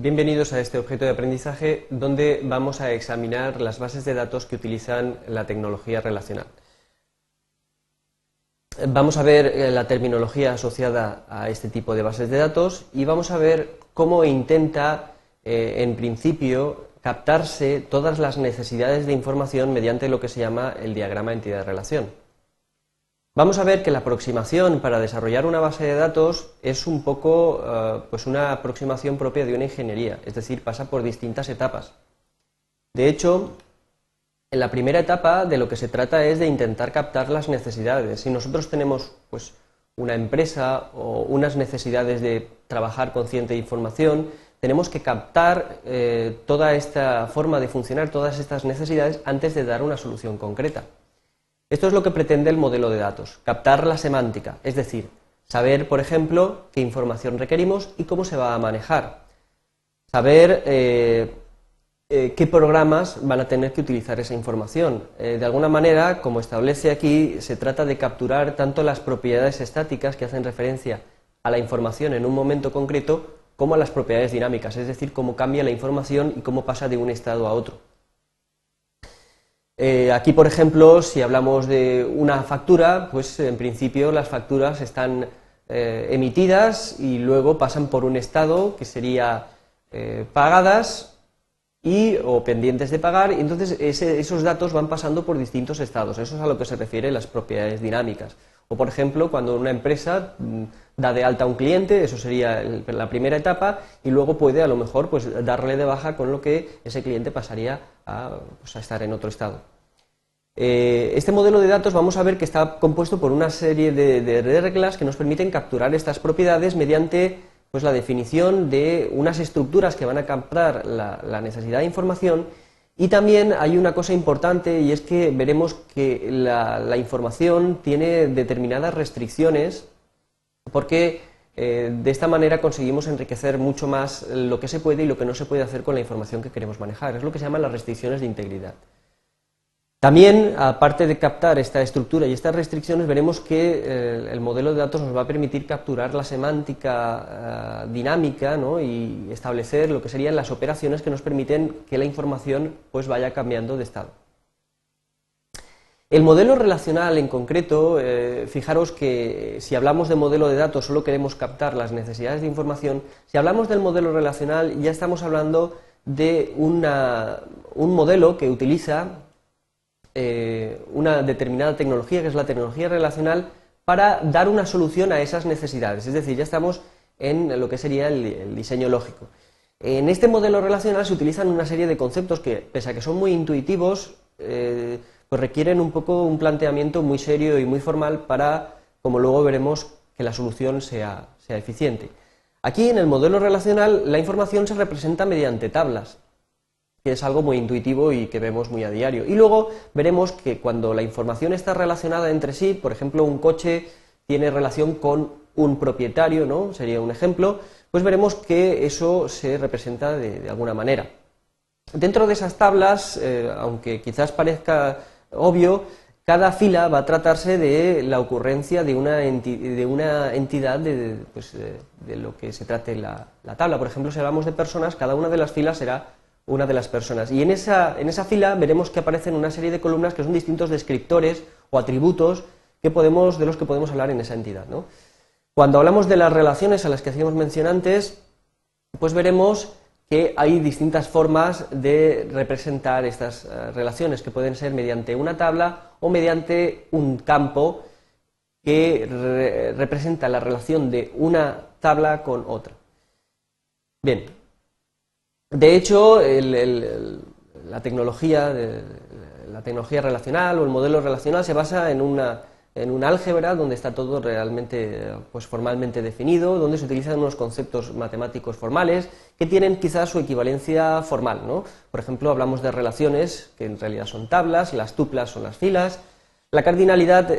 Bienvenidos a este objeto de aprendizaje donde vamos a examinar las bases de datos que utilizan la tecnología relacional. Vamos a ver la terminología asociada a este tipo de bases de datos y vamos a ver cómo intenta, en principio, captarse todas las necesidades de información mediante lo que se llama el diagrama entidad-relación. Vamos a ver que la aproximación para desarrollar una base de datos es un poco pues una aproximación propia de una ingeniería, es decir, pasa por distintas etapas. De hecho, en la primera etapa de lo que se trata es de intentar captar las necesidades. Si nosotros tenemos pues, una empresa o unas necesidades de trabajar con cierta información, tenemos que captar toda esta forma de funcionar, todas estas necesidades, antes de dar una solución concreta. Esto es lo que pretende el modelo de datos, captar la semántica, es decir, saber, por ejemplo, qué información requerimos y cómo se va a manejar, saber qué programas van a tener que utilizar esa información. De alguna manera, como establece aquí, se trata de capturar tanto las propiedades estáticas que hacen referencia a la información en un momento concreto, como a las propiedades dinámicas, es decir, cómo cambia la información y cómo pasa de un estado a otro. Aquí, por ejemplo, si hablamos de una factura, pues en principio las facturas están emitidas y luego pasan por un estado que sería pagadas o pendientes de pagar, y entonces esos datos van pasando por distintos estados. Eso es a lo que se refiere las propiedades dinámicas. O, por ejemplo, cuando una empresa da de alta a un cliente, eso sería la primera etapa, y luego puede a lo mejor pues, darle de baja, con lo que ese cliente pasaría a estar en otro estado. Este modelo de datos vamos a ver que está compuesto por una serie de reglas que nos permiten capturar estas propiedades mediante pues, la definición de unas estructuras que van a captar la necesidad de información. Y también hay una cosa importante, y es que veremos que la información tiene determinadas restricciones, porque de esta manera conseguimos enriquecer mucho más lo que se puede y lo que no se puede hacer con la información que queremos manejar. Es lo que se llaman las restricciones de integridad. También, aparte de captar esta estructura y estas restricciones, veremos que el modelo de datos nos va a permitir capturar la semántica dinámica, ¿no? Y establecer lo que serían las operaciones que nos permiten que la información pues, vaya cambiando de estado. El modelo relacional en concreto, fijaros que si hablamos de modelo de datos solo queremos captar las necesidades de información. Si hablamos del modelo relacional ya estamos hablando de un modelo que utiliza una determinada tecnología, que es la tecnología relacional, para dar una solución a esas necesidades. Es decir, ya estamos en lo que sería el diseño lógico. En este modelo relacional se utilizan una serie de conceptos que, pese a que son muy intuitivos, pues requieren un poco un planteamiento muy serio y muy formal para, como luego veremos, que la solución sea eficiente. Aquí, en el modelo relacional, la información se representa mediante tablas, que es algo muy intuitivo y que vemos muy a diario. Y luego veremos que cuando la información está relacionada entre sí, por ejemplo, un coche tiene relación con un propietario, ¿no? Sería un ejemplo, pues veremos que eso se representa de alguna manera. Dentro de esas tablas, aunque quizás parezca obvio, cada fila va a tratarse de la ocurrencia de una entidad de lo que se trate la tabla. Por ejemplo, si hablamos de personas, cada una de las filas será una de las personas. Y en esa fila veremos que aparecen una serie de columnas que son distintos descriptores o atributos de los que podemos hablar en esa entidad, ¿no? Cuando hablamos de las relaciones a las que hacíamos mención antes, pues veremos que hay distintas formas de representar estas relaciones, que pueden ser mediante una tabla o mediante un campo que representa la relación de una tabla con otra. Bien. De hecho, la tecnología relacional o el modelo relacional se basa en una álgebra donde está todo realmente pues, formalmente definido, donde se utilizan unos conceptos matemáticos formales que tienen quizás su equivalencia formal, ¿no? Por ejemplo, hablamos de relaciones, que en realidad son tablas, las tuplas son las filas. La cardinalidad,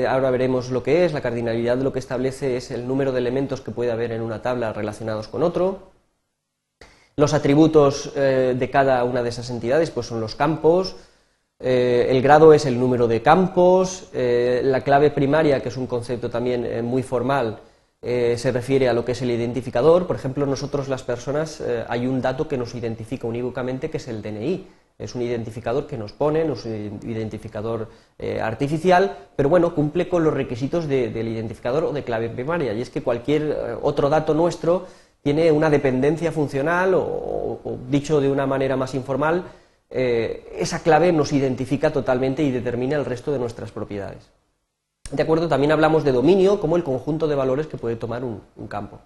ahora veremos lo que es. La cardinalidad lo que establece es el número de elementos que puede haber en una tabla relacionados con otro. Los atributos de cada una de esas entidades pues son los campos, el grado es el número de campos, la clave primaria, que es un concepto también muy formal, se refiere a lo que es el identificador. Por ejemplo, nosotros las personas hay un dato que nos identifica unívocamente, que es el DNI. Es un identificador que nos ponen, es un identificador artificial, pero bueno, cumple con los requisitos del identificador o de clave primaria, y es que cualquier otro dato nuestro tiene una dependencia funcional o dicho de una manera más informal, esa clave nos identifica totalmente y determina el resto de nuestras propiedades. ¿De acuerdo? También hablamos de dominio como el conjunto de valores que puede tomar un campo.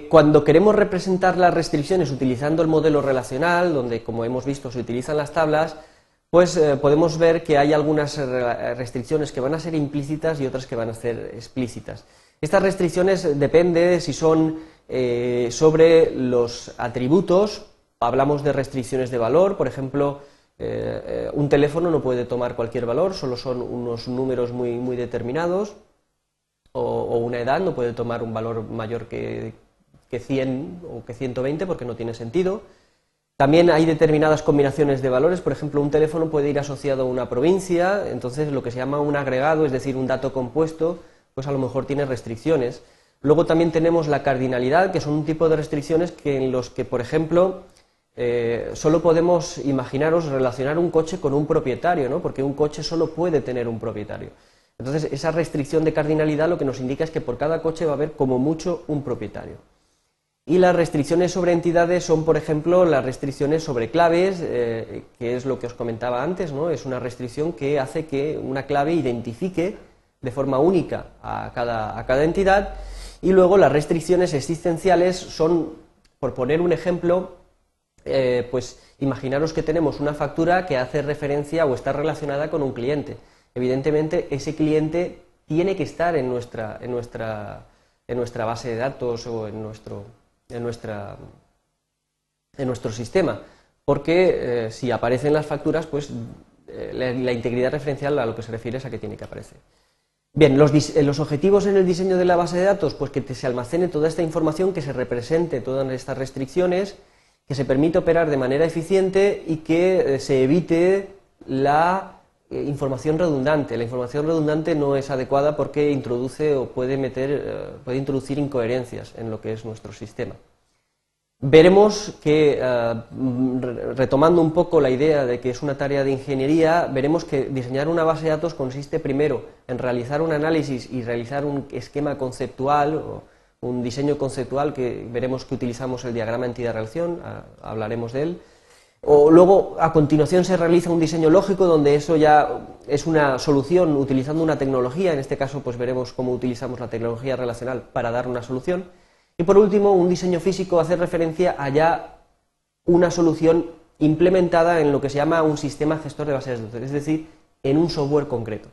Cuando queremos representar las restricciones utilizando el modelo relacional, donde como hemos visto se utilizan las tablas, pues podemos ver que hay algunas restricciones que van a ser implícitas y otras que van a ser explícitas. Estas restricciones dependen si son sobre los atributos. Hablamos de restricciones de valor, por ejemplo, un teléfono no puede tomar cualquier valor, solo son unos números muy determinados, o una edad no puede tomar un valor mayor que 100 o que 120 porque no tiene sentido. También hay determinadas combinaciones de valores, por ejemplo, un teléfono puede ir asociado a una provincia, entonces lo que se llama un agregado, es decir, un dato compuesto, pues a lo mejor tiene restricciones. Luego también tenemos la cardinalidad, que son un tipo de restricciones en los que, por ejemplo, solo podemos, imaginaros, relacionar un coche con un propietario, ¿no? Porque un coche solo puede tener un propietario. Entonces, esa restricción de cardinalidad lo que nos indica es que por cada coche va a haber como mucho un propietario. Y las restricciones sobre entidades son, por ejemplo, las restricciones sobre claves, que es lo que os comentaba antes, ¿no? Es una restricción que hace que una clave identifique de forma única a cada entidad. Y luego las restricciones existenciales son, por poner un ejemplo, pues imaginaros que tenemos una factura que hace referencia o está relacionada con un cliente. Evidentemente ese cliente tiene que estar en nuestra base de datos o en nuestro sistema, porque si aparecen las facturas, pues la integridad referencial a lo que se refiere es a que tiene que aparecer. Bien, los objetivos en el diseño de la base de datos, pues que se almacene toda esta información, que se represente todas estas restricciones, que se permite operar de manera eficiente y que se evite la información redundante. La información redundante no es adecuada porque introduce o puede introducir incoherencias en lo que es nuestro sistema. Veremos que, retomando un poco la idea de que es una tarea de ingeniería, veremos que diseñar una base de datos consiste primero en realizar un análisis y realizar un esquema conceptual o un diseño conceptual, que veremos que utilizamos el diagrama entidad-relación, hablaremos de él. O luego, a continuación, se realiza un diseño lógico, donde eso ya es una solución utilizando una tecnología. En este caso, pues veremos cómo utilizamos la tecnología relacional para dar una solución. Y por último, un diseño físico hace referencia a ya una solución implementada en lo que se llama un sistema gestor de bases de datos, es decir, en un software concreto.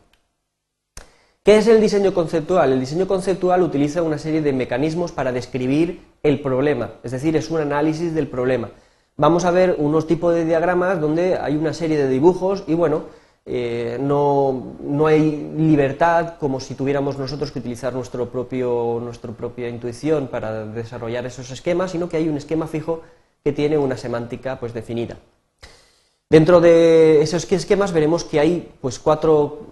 ¿Qué es el diseño conceptual? El diseño conceptual utiliza una serie de mecanismos para describir el problema, es decir, es un análisis del problema. Vamos a ver unos tipos de diagramas donde hay una serie de dibujos y bueno, no hay libertad como si tuviéramos nosotros que utilizar nuestra propia intuición para desarrollar esos esquemas, sino que hay un esquema fijo que tiene una semántica pues definida. Dentro de esos esquemas veremos que hay pues cuatro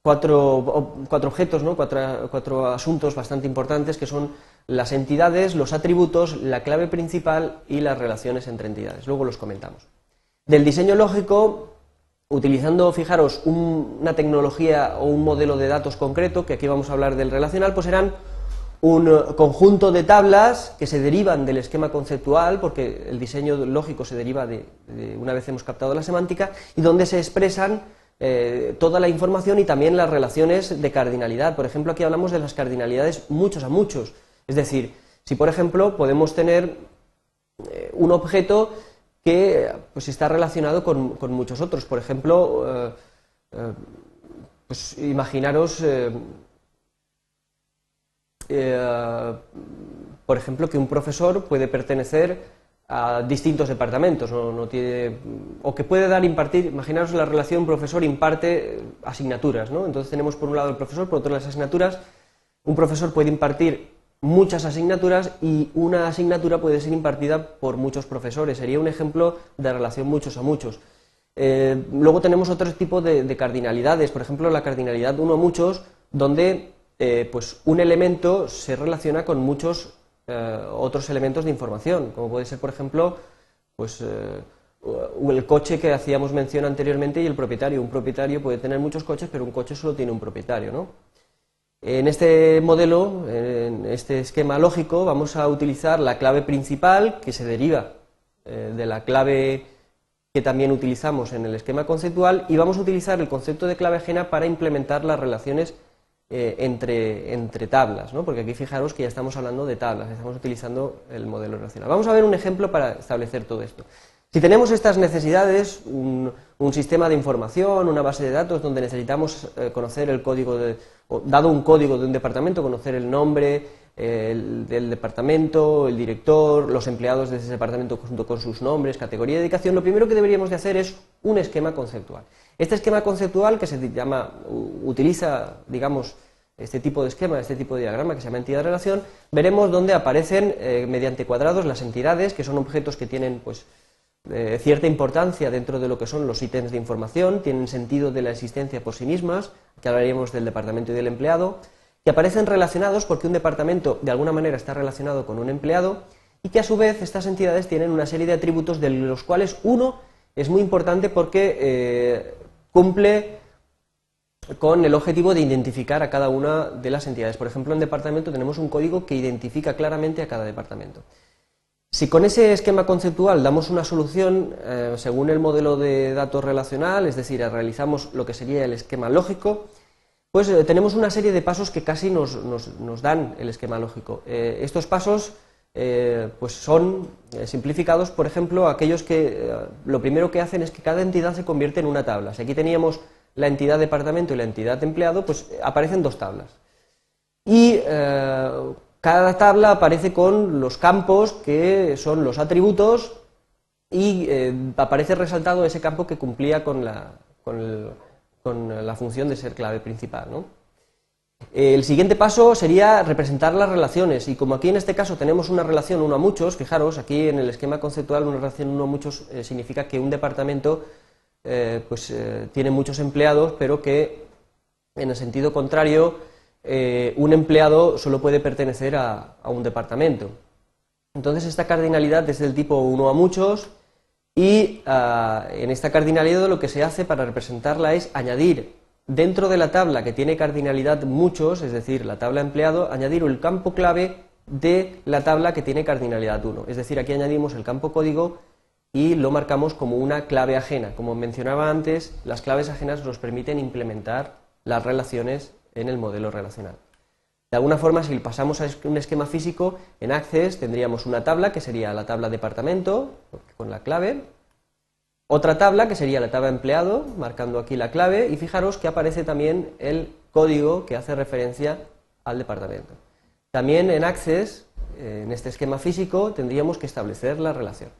objetos, ¿no? cuatro asuntos bastante importantes, que son las entidades, los atributos, la clave principal y las relaciones entre entidades. Luego los comentamos. Del diseño lógico, utilizando, fijaros, una tecnología o un modelo de datos concreto, que aquí vamos a hablar del relacional, pues serán un conjunto de tablas que se derivan del esquema conceptual, porque el diseño lógico se deriva de una vez hemos captado la semántica, y donde se expresan toda la información y también las relaciones de cardinalidad. Por ejemplo, aquí hablamos de las cardinalidades muchos a muchos. Es decir, si por ejemplo podemos tener un objeto que pues está relacionado con muchos otros. Por ejemplo, pues imaginaros, por ejemplo, que un profesor puede pertenecer a distintos departamentos, o que puede impartir, imaginaros la relación profesor imparte asignaturas, ¿no? Entonces tenemos por un lado el profesor, por otro las asignaturas. Un profesor puede impartir muchas asignaturas y una asignatura puede ser impartida por muchos profesores. Sería un ejemplo de relación muchos a muchos. Luego tenemos otro tipo de cardinalidades. Por ejemplo, la cardinalidad uno a muchos donde pues un elemento se relaciona con muchos otros elementos de información, como puede ser, por ejemplo, pues el coche que hacíamos mención anteriormente y el propietario. Un propietario puede tener muchos coches, pero un coche solo tiene un propietario, ¿no? En este modelo, en este esquema lógico, vamos a utilizar la clave principal, que se deriva de la clave que también utilizamos en el esquema conceptual, y vamos a utilizar el concepto de clave ajena para implementar las relaciones entre tablas, ¿no? Porque aquí fijaros que ya estamos hablando de tablas, estamos utilizando el modelo relacional. Vamos a ver un ejemplo para establecer todo esto. Si tenemos estas necesidades, un sistema de información, una base de datos donde necesitamos conocer el código, dado un código de un departamento, conocer el nombre del departamento, el director, los empleados de ese departamento junto con sus nombres, categoría de dedicación, lo primero que deberíamos de hacer es un esquema conceptual. Este esquema conceptual que se llama, utiliza, digamos, este tipo de esquema, este tipo de diagrama que se llama entidad de relación, veremos dónde aparecen mediante cuadrados las entidades, que son objetos que tienen pues cierta importancia dentro de lo que son los ítems de información, tienen sentido de la existencia por sí mismas, que hablaríamos del departamento y del empleado, que aparecen relacionados porque un departamento de alguna manera está relacionado con un empleado y que a su vez estas entidades tienen una serie de atributos de los cuales uno es muy importante porque cumple con el objetivo de identificar a cada una de las entidades. Por ejemplo, en departamento tenemos un código que identifica claramente a cada departamento. Si con ese esquema conceptual damos una solución según el modelo de datos relacional, es decir, realizamos lo que sería el esquema lógico, pues tenemos una serie de pasos que casi nos dan el esquema lógico. Estos pasos pues son simplificados, por ejemplo, aquellos que lo primero que hacen es que cada entidad se convierte en una tabla. Si aquí teníamos la entidad departamento y la entidad empleado, pues aparecen dos tablas. Y cada tabla aparece con los campos que son los atributos y aparece resaltado ese campo que cumplía con la función de ser clave principal, ¿no? El siguiente paso sería representar las relaciones, y como aquí en este caso tenemos una relación uno a muchos, fijaros, aquí en el esquema conceptual una relación uno a muchos significa que un departamento tiene muchos empleados, pero que en el sentido contrario un empleado solo puede pertenecer a un departamento. Entonces esta cardinalidad es del tipo uno a muchos y en esta cardinalidad lo que se hace para representarla es añadir dentro de la tabla que tiene cardinalidad muchos, es decir, la tabla empleado, añadir el campo clave de la tabla que tiene cardinalidad 1. Es decir, aquí añadimos el campo código y lo marcamos como una clave ajena. Como mencionaba antes, las claves ajenas nos permiten implementar las relaciones en el modelo relacional. De alguna forma, si pasamos a un esquema físico, en Access tendríamos una tabla que sería la tabla departamento, con la clave, otra tabla que sería la tabla empleado, marcando aquí la clave, y fijaros que aparece también el código que hace referencia al departamento. También en Access, en este esquema físico, tendríamos que establecer la relación.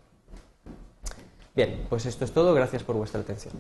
Bien, pues esto es todo, gracias por vuestra atención.